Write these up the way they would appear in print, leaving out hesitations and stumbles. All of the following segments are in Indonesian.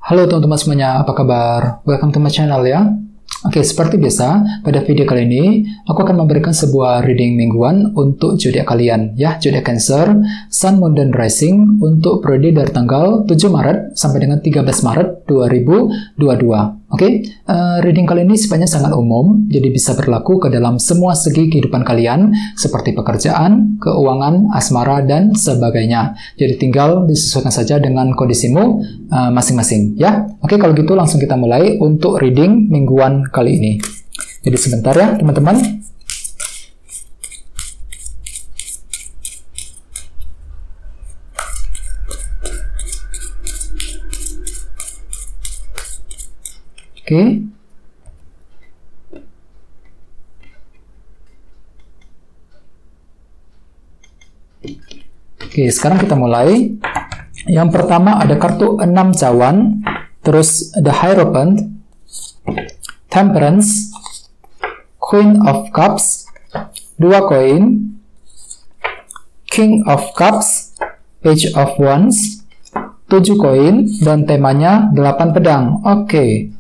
Halo teman-teman semuanya, apa kabar? Welcome to my channel ya. Oke, seperti biasa, pada video kali ini, aku akan memberikan sebuah reading mingguan untuk zodiak kalian, ya, zodiak Cancer, Sun, Moon, dan Rising untuk periode dari tanggal 7 Maret sampai dengan 13 Maret 2022. Oke, reading kali ini sifatnya sangat umum, jadi bisa berlaku ke dalam semua segi kehidupan kalian, seperti pekerjaan, keuangan, asmara, dan sebagainya. Jadi tinggal disesuaikan saja dengan kondisimu masing-masing, ya. Oke, kalau gitu langsung kita mulai untuk reading mingguan kali ini. Jadi sebentar ya, teman-teman. Oke. Oke, sekarang kita mulai. Yang pertama ada kartu 6 cawan, terus The Hierophant, Temperance, Queen of Cups, 2 koin, King of Cups, Page of Wands, 7 koin, dan temanya 8 pedang. Oke.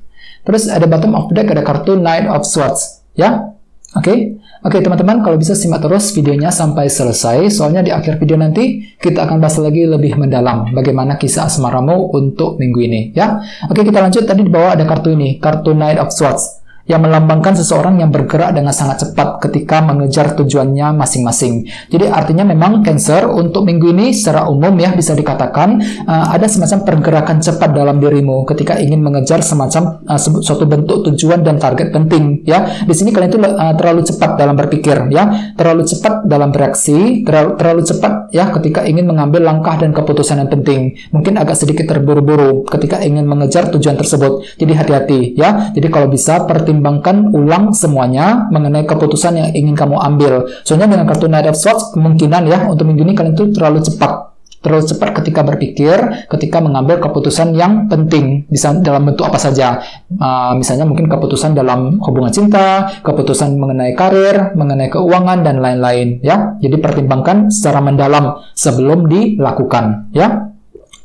Terus ada bottom of deck, ada kartu Knight of Swords, ya. Oke, teman-teman, kalau bisa simak terus videonya sampai selesai, soalnya di akhir video nanti kita akan bahas lagi lebih mendalam bagaimana kisah asmaramu untuk minggu ini, ya. Oke, kita lanjut. Tadi di bawah ada kartu ini, kartu Knight of Swords, yang melambangkan seseorang yang bergerak dengan sangat cepat ketika mengejar tujuannya masing-masing. Jadi artinya memang Cancer untuk minggu ini secara umum ya bisa dikatakan ada semacam pergerakan cepat dalam dirimu ketika ingin mengejar semacam suatu bentuk tujuan dan target penting ya. Di sini kalian itu terlalu cepat dalam berpikir ya, terlalu cepat dalam bereaksi, terlalu cepat ya ketika ingin mengambil langkah dan keputusan yang penting. Mungkin agak sedikit terburu-buru ketika ingin mengejar tujuan tersebut. Jadi hati-hati ya. Jadi kalau bisa pertimbangkan ulang semuanya mengenai keputusan yang ingin kamu ambil. Soalnya dengan kartu Knight of Swords kemungkinan ya untuk minggu ini kalian itu terlalu cepat ketika berpikir, ketika mengambil keputusan yang penting, bisa dalam bentuk apa saja. Misalnya mungkin keputusan dalam hubungan cinta, keputusan mengenai karir, mengenai keuangan, dan lain-lain ya. Jadi pertimbangkan secara mendalam sebelum dilakukan ya.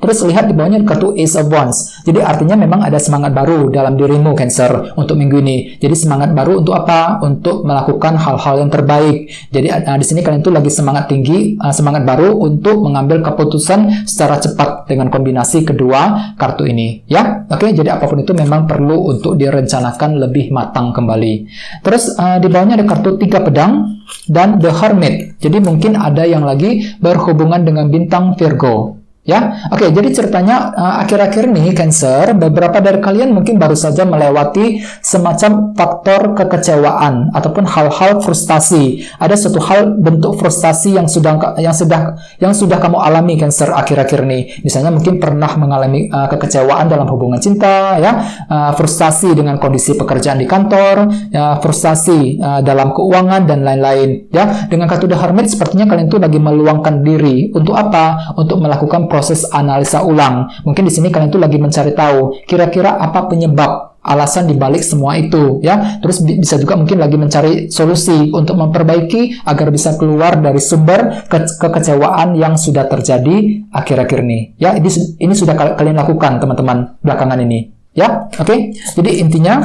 Terus lihat di bawahnya kartu Ace of Wands. Jadi artinya memang ada semangat baru dalam dirimu Cancer untuk minggu ini. Jadi semangat baru untuk apa? Untuk melakukan hal-hal yang terbaik. Jadi di sini kalian tuh lagi semangat tinggi, semangat baru untuk mengambil keputusan secara cepat dengan kombinasi kedua kartu ini, ya. Oke, jadi apapun itu memang perlu untuk direncanakan lebih matang kembali. Terus di bawahnya ada kartu 3 pedang dan The Hermit. Jadi mungkin ada yang lagi berhubungan dengan bintang Virgo. Ya, oke. Jadi ceritanya akhir-akhir ini Cancer, beberapa dari kalian mungkin baru saja melewati semacam faktor kekecewaan ataupun hal-hal frustasi. Ada suatu hal bentuk frustasi yang sudah kamu alami Cancer akhir-akhir ini. Misalnya mungkin pernah mengalami kekecewaan dalam hubungan cinta, ya, frustasi dengan kondisi pekerjaan di kantor, ya, frustasi dalam keuangan dan lain-lain. Ya, dengan kartu The Hermit sepertinya kalian tuh lagi meluangkan diri untuk apa? Untuk melakukan proses analisa ulang. Mungkin di sini kalian tuh lagi mencari tahu kira-kira apa penyebab alasan dibalik semua itu ya. Terus bisa juga mungkin lagi mencari solusi untuk memperbaiki agar bisa keluar dari sumber kekecewaan yang sudah terjadi akhir-akhir ini. Ya, ini sudah kalian lakukan teman-teman belakangan ini. Ya, oke. Jadi intinya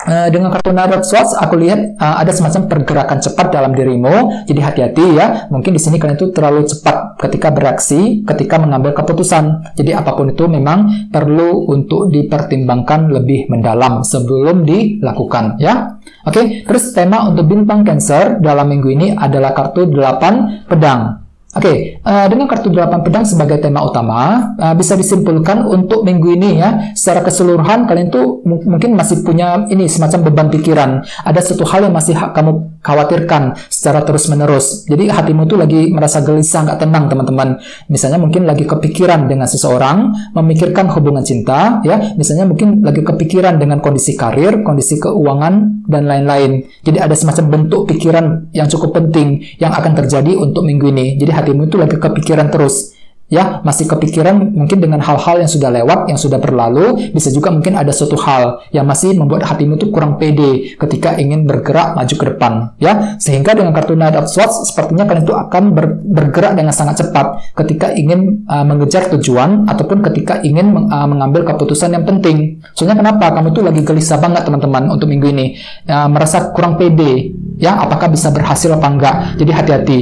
dengan kartu Knight of Swords aku lihat ada semacam pergerakan cepat dalam dirimu. Jadi hati-hati ya. Mungkin di sini kalian itu terlalu cepat ketika bereaksi, ketika mengambil keputusan. Jadi apapun itu memang perlu untuk dipertimbangkan lebih mendalam sebelum dilakukan ya. Oke, terus tema untuk bintang Cancer dalam minggu ini adalah kartu 8 pedang. Oke, dengan kartu 8 pedang sebagai tema utama, bisa disimpulkan untuk minggu ini ya, secara keseluruhan kalian tuh mungkin masih punya ini semacam beban pikiran. Ada satu hal yang masih kamu khawatirkan secara terus-menerus. Jadi hatimu tuh lagi merasa gelisah, nggak tenang teman-teman. Misalnya mungkin lagi kepikiran dengan seseorang, memikirkan hubungan cinta, ya. Misalnya mungkin lagi kepikiran dengan kondisi karir, kondisi keuangan, dan lain-lain. Jadi ada semacam bentuk pikiran yang cukup penting yang akan terjadi untuk minggu ini. Jadi hatimu itu lagi kepikiran terus. ya, masih kepikiran mungkin dengan hal-hal yang sudah lewat, yang sudah berlalu. Bisa juga mungkin ada suatu hal yang masih membuat hatimu tuh kurang pede ketika ingin bergerak maju ke depan, ya. Sehingga dengan kartu Knight of Swords, sepertinya kalian itu akan bergerak dengan sangat cepat ketika ingin mengejar tujuan ataupun ketika ingin mengambil keputusan yang penting. Soalnya kenapa? Kamu tuh lagi gelisah banget teman-teman untuk minggu ini, merasa kurang pede, ya, apakah bisa berhasil apa enggak. Jadi hati-hati.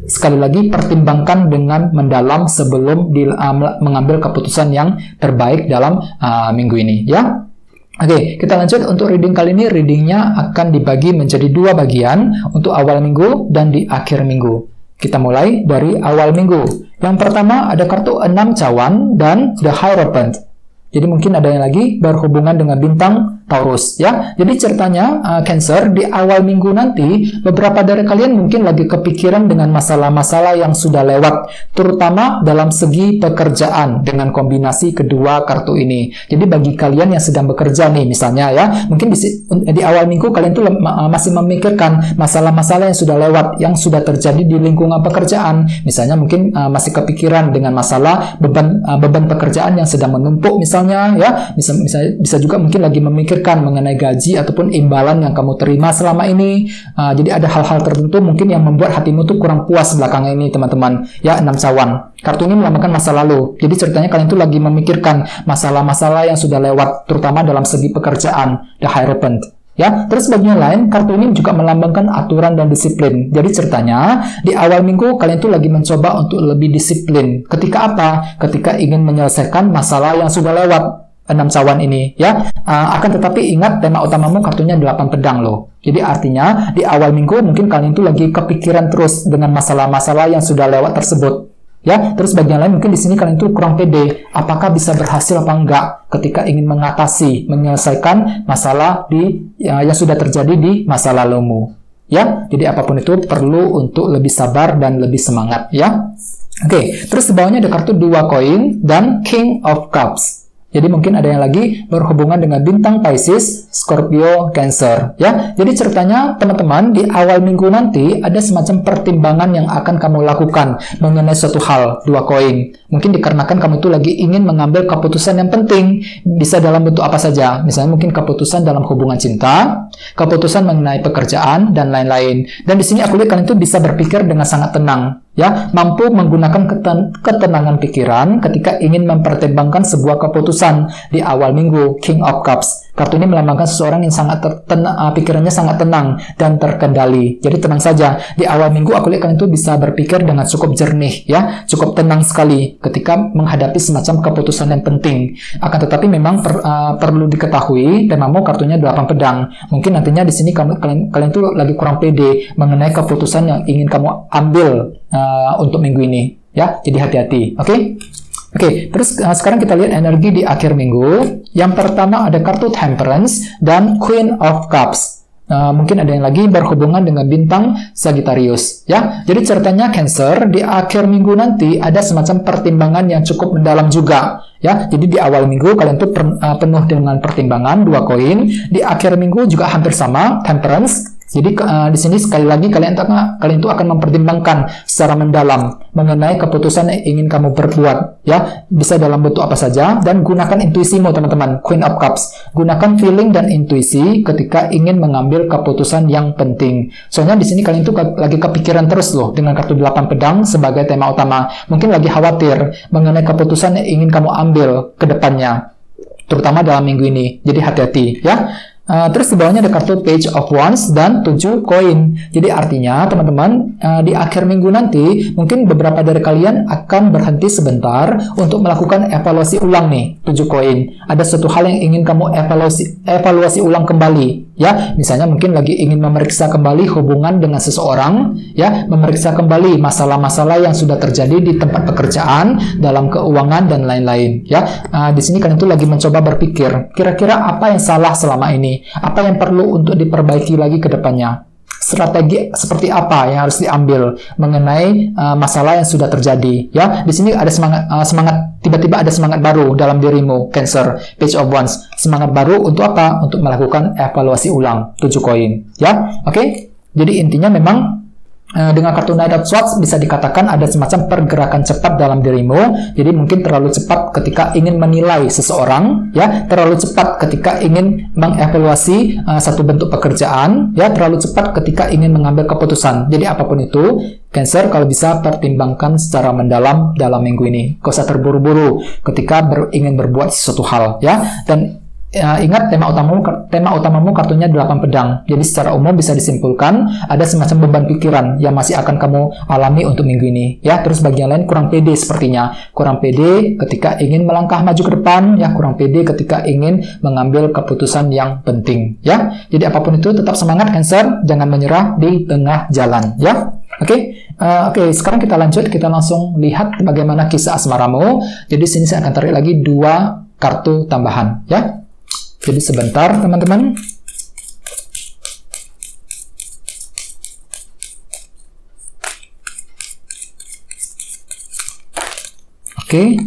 Sekali lagi, pertimbangkan dengan mendalam sebelum mengambil keputusan yang terbaik dalam minggu ini, ya. Oke, kita lanjut untuk reading kali ini. Readingnya akan dibagi menjadi 2 bagian, untuk awal minggu dan di akhir minggu. Kita mulai dari awal minggu. Yang pertama ada kartu 6 cawan dan The Hierophant. Jadi mungkin ada yang lagi berhubungan dengan bintang Taurus, ya. Jadi ceritanya Cancer, di awal minggu nanti beberapa dari kalian mungkin lagi kepikiran dengan masalah-masalah yang sudah lewat, terutama dalam segi pekerjaan dengan kombinasi kedua kartu ini. Jadi bagi kalian yang sedang bekerja nih misalnya, ya, mungkin di awal minggu kalian tuh masih memikirkan masalah-masalah yang sudah lewat, yang sudah terjadi di lingkungan pekerjaan. Misalnya mungkin masih kepikiran dengan masalah beban pekerjaan yang sedang menumpuk misalnya, ya. Bisa juga mungkin lagi memikirkan mengenai gaji ataupun imbalan yang kamu terima selama ini. Jadi ada hal-hal tertentu mungkin yang membuat hatimu tuh kurang puas belakangan ini teman-teman, ya. 6 cawan, kartu ini melambangkan masa lalu. Jadi ceritanya kalian tuh lagi memikirkan masalah-masalah yang sudah lewat, terutama dalam segi pekerjaan, The Hierophant, ya. Terus bagian lain, kartu ini juga melambangkan aturan dan disiplin. Jadi ceritanya di awal minggu kalian tuh lagi mencoba untuk lebih disiplin. Ketika apa? Ketika ingin menyelesaikan masalah yang sudah lewat. 6 cawan ini, ya. Akan tetapi ingat, tema utamamu kartunya 8 pedang loh. Jadi artinya di awal minggu mungkin kalian tuh lagi kepikiran terus dengan masalah-masalah yang sudah lewat tersebut, ya. Terus bagian lain mungkin di sini kalian tuh kurang pede, apakah bisa berhasil apa enggak ketika ingin menyelesaikan masalah yang sudah terjadi di masa lalumu, ya. Jadi apapun itu perlu untuk lebih sabar dan lebih semangat, ya. Oke, terus di bawahnya ada kartu 2 koin dan King of Cups. Jadi mungkin ada yang lagi berhubungan dengan bintang Pisces, Scorpio, Cancer, ya. Jadi ceritanya teman-teman di awal minggu nanti ada semacam pertimbangan yang akan kamu lakukan mengenai suatu hal, 2 koin. Mungkin dikarenakan kamu tuh lagi ingin mengambil keputusan yang penting, bisa dalam bentuk apa saja. Misalnya mungkin keputusan dalam hubungan cinta, keputusan mengenai pekerjaan dan lain-lain. Dan di sini aku lihat kalian tuh bisa berpikir dengan sangat tenang, ya, mampu menggunakan ketenangan pikiran ketika ingin mempertimbangkan sebuah keputusan di awal minggu. King of Cups, kartu ini melambangkan seseorang yang sangat pikirannya sangat tenang dan terkendali. Jadi tenang saja di awal minggu. Aku lihat kalian itu bisa berpikir dengan cukup jernih, ya, cukup tenang sekali ketika menghadapi semacam keputusan yang penting. Akan tetapi memang perlu diketahui, temamu kartunya 8 pedang. Mungkin nantinya di sini kalian tuh lagi kurang pede mengenai keputusan yang ingin kamu ambil untuk minggu ini, ya. Jadi hati-hati, oke? Oke, terus sekarang kita lihat energi di akhir minggu. Yang pertama ada kartu Temperance dan Queen of Cups. Mungkin ada yang lagi berhubungan dengan bintang Sagittarius, ya. Jadi ceritanya Cancer, di akhir minggu nanti ada semacam pertimbangan yang cukup mendalam juga, ya. Jadi di awal minggu kalian tuh penuh dengan pertimbangan, 2 koin. Di akhir minggu juga hampir sama, Temperance. Jadi di sini sekali lagi kalian itu akan mempertimbangkan secara mendalam mengenai keputusan yang ingin kamu perbuat, ya. Bisa dalam bentuk apa saja, dan gunakan intuisimu teman-teman. Queen of Cups, gunakan feeling dan intuisi ketika ingin mengambil keputusan yang penting. Soalnya di sini kalian itu lagi kepikiran terus loh dengan kartu 8 pedang sebagai tema utama. Mungkin lagi khawatir mengenai keputusan yang ingin kamu ambil ke depannya, terutama dalam minggu ini. Jadi hati-hati, ya. Terus di bawahnya ada kartu Page of Wands dan 7 koin. Jadi artinya teman-teman, di akhir minggu nanti mungkin beberapa dari kalian akan berhenti sebentar untuk melakukan evaluasi ulang nih, 7 koin. Ada suatu hal yang ingin kamu evaluasi ulang kembali, ya. Misalnya mungkin lagi ingin memeriksa kembali hubungan dengan seseorang, ya, memeriksa kembali masalah-masalah yang sudah terjadi di tempat pekerjaan, dalam keuangan dan lain-lain, ya. Di sini kalian tuh lagi mencoba berpikir, kira-kira apa yang salah selama ini? Apa yang perlu untuk diperbaiki lagi ke depannya? Strategi seperti apa yang harus diambil mengenai masalah yang sudah terjadi, ya. Di sini ada semangat tiba-tiba ada semangat baru dalam dirimu, Cancer. Page of Wands, semangat baru untuk apa? Untuk melakukan evaluasi ulang, 7 koin, ya. Oke. Jadi intinya memang dengan kartu Knight of Swords bisa dikatakan ada semacam pergerakan cepat dalam dirimu. Jadi mungkin terlalu cepat ketika ingin menilai seseorang, ya, terlalu cepat ketika ingin mengevaluasi satu bentuk pekerjaan, ya, terlalu cepat ketika ingin mengambil keputusan. Jadi apapun itu, Cancer kalau bisa pertimbangkan secara mendalam dalam minggu ini. Gak usah terburu-buru ketika ingin berbuat sesuatu hal, ya. Dan ingat tema utamamu kartunya 8 pedang. Jadi secara umum bisa disimpulkan ada semacam beban pikiran yang masih akan kamu alami untuk minggu ini, ya. Terus bagian lain kurang pede sepertinya. Kurang pede ketika ingin melangkah maju ke depan, ya, kurang pede ketika ingin mengambil keputusan yang penting, ya. Jadi apapun itu tetap semangat Cancer, jangan menyerah di tengah jalan, ya. Oke, sekarang kita lanjut, kita langsung lihat bagaimana kisah asmaramu. Jadi sini saya akan tarik lagi 2 kartu tambahan, ya. Jadi sebentar teman-teman. Oke.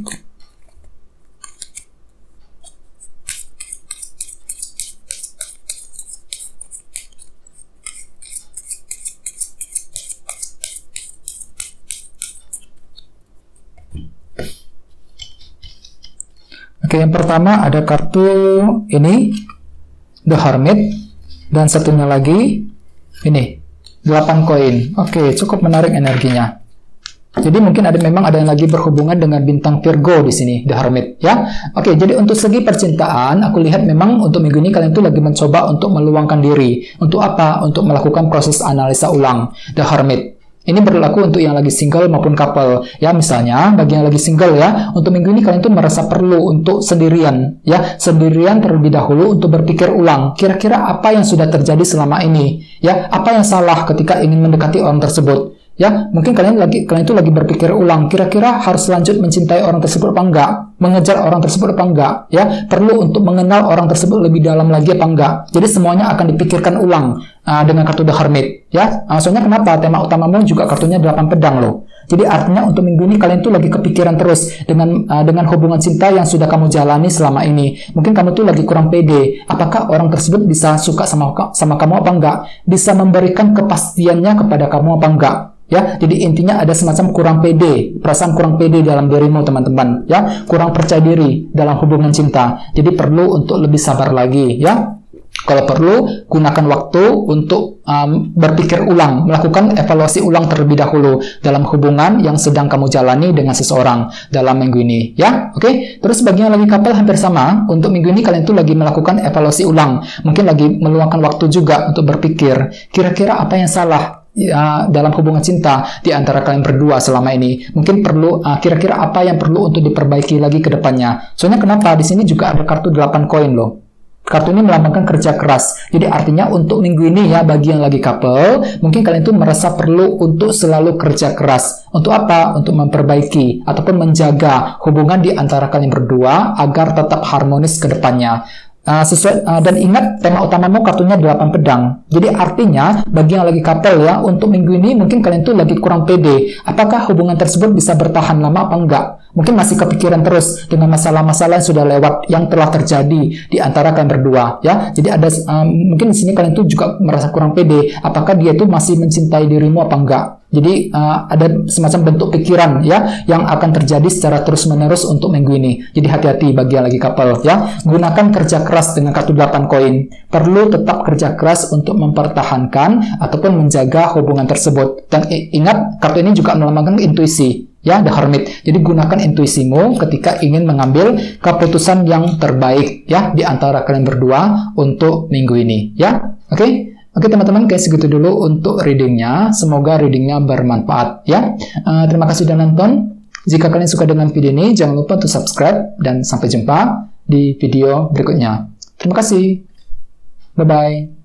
Oke, yang pertama ada kartu ini, The Hermit, dan satunya lagi ini, 8 koin. Oke, cukup menarik energinya. Jadi mungkin memang ada yang lagi berhubungan dengan bintang Virgo di sini, The Hermit, ya. Oke, jadi untuk segi percintaan, aku lihat memang untuk minggu ini kalian tuh lagi mencoba untuk meluangkan diri. Untuk apa? Untuk melakukan proses analisa ulang, The Hermit. Ini berlaku untuk yang lagi single maupun couple. Ya, misalnya bagi yang lagi single, ya, untuk minggu ini kalian tuh merasa perlu untuk sendirian, ya, sendirian terlebih dahulu untuk berpikir ulang. Kira-kira apa yang sudah terjadi selama ini? Ya, apa yang salah ketika ingin mendekati orang tersebut? Ya, mungkin kalian itu lagi berpikir ulang, kira-kira harus lanjut mencintai orang tersebut apa enggak? Mengejar orang tersebut apa enggak? Ya, perlu untuk mengenal orang tersebut lebih dalam lagi apa enggak? Jadi semuanya akan dipikirkan ulang dengan kartu The Hermit, ya. Soalnya kenapa? Tema utamamu juga kartunya 8 pedang loh. Jadi artinya untuk minggu ini kalian tuh lagi kepikiran terus dengan hubungan cinta yang sudah kamu jalani selama ini. Mungkin kamu tuh lagi kurang pede. Apakah orang tersebut bisa suka sama kamu apa enggak? Bisa memberikan kepastiannya kepada kamu apa enggak? Ya, jadi intinya ada semacam kurang pede, perasaan kurang pede dalam dirimu teman-teman, ya, kurang percaya diri dalam hubungan cinta. Jadi perlu untuk lebih sabar lagi, ya. Kalau perlu, gunakan waktu untuk berpikir ulang, melakukan evaluasi ulang terlebih dahulu dalam hubungan yang sedang kamu jalani dengan seseorang dalam minggu ini, ya. Oke, terus bagi yang lagi couple hampir sama. Untuk minggu ini kalian tuh lagi melakukan evaluasi ulang, mungkin lagi meluangkan waktu juga untuk berpikir, kira-kira apa yang salah dalam hubungan cinta di antara kalian berdua selama ini. Mungkin perlu kira-kira apa yang perlu untuk diperbaiki lagi ke depannya. Soalnya kenapa? Di sini juga ada kartu 8 koin loh. Kartu ini melambangkan kerja keras. Jadi artinya untuk minggu ini, ya, bagi yang lagi couple, mungkin kalian tuh merasa perlu untuk selalu kerja keras. Untuk apa? Untuk memperbaiki ataupun menjaga hubungan di antara kalian berdua agar tetap harmonis ke depannya. Dan ingat tema utamamu kartunya 8 pedang. Jadi artinya bagi yang lagi couple, ya, untuk minggu ini mungkin kalian tuh lagi kurang pede. Apakah hubungan tersebut bisa bertahan lama apa enggak? Mungkin masih kepikiran terus dengan masalah-masalah yang sudah lewat, yang telah terjadi di antara kalian berdua, ya. Jadi ada mungkin di sini kalian tuh juga merasa kurang pede. Apakah dia tuh masih mencintai dirimu apa enggak? Jadi ada semacam bentuk pikiran, ya, yang akan terjadi secara terus-menerus untuk minggu ini. Jadi hati-hati bagi yang lagi couple, ya. Gunakan kerja keras dengan kartu 8 koin. Perlu tetap kerja keras untuk mempertahankan ataupun menjaga hubungan tersebut. Dan ingat, kartu ini juga melambangkan intuisi, ya, The Hermit. Jadi gunakan intuisimu ketika ingin mengambil keputusan yang terbaik, ya, di antara kalian berdua untuk minggu ini, ya. Oke, teman-teman, kayak segitu dulu untuk readingnya. Semoga readingnya bermanfaat, ya. Terima kasih sudah nonton. Jika kalian suka dengan video ini, jangan lupa untuk subscribe. Dan sampai jumpa di video berikutnya. Terima kasih. Bye-bye.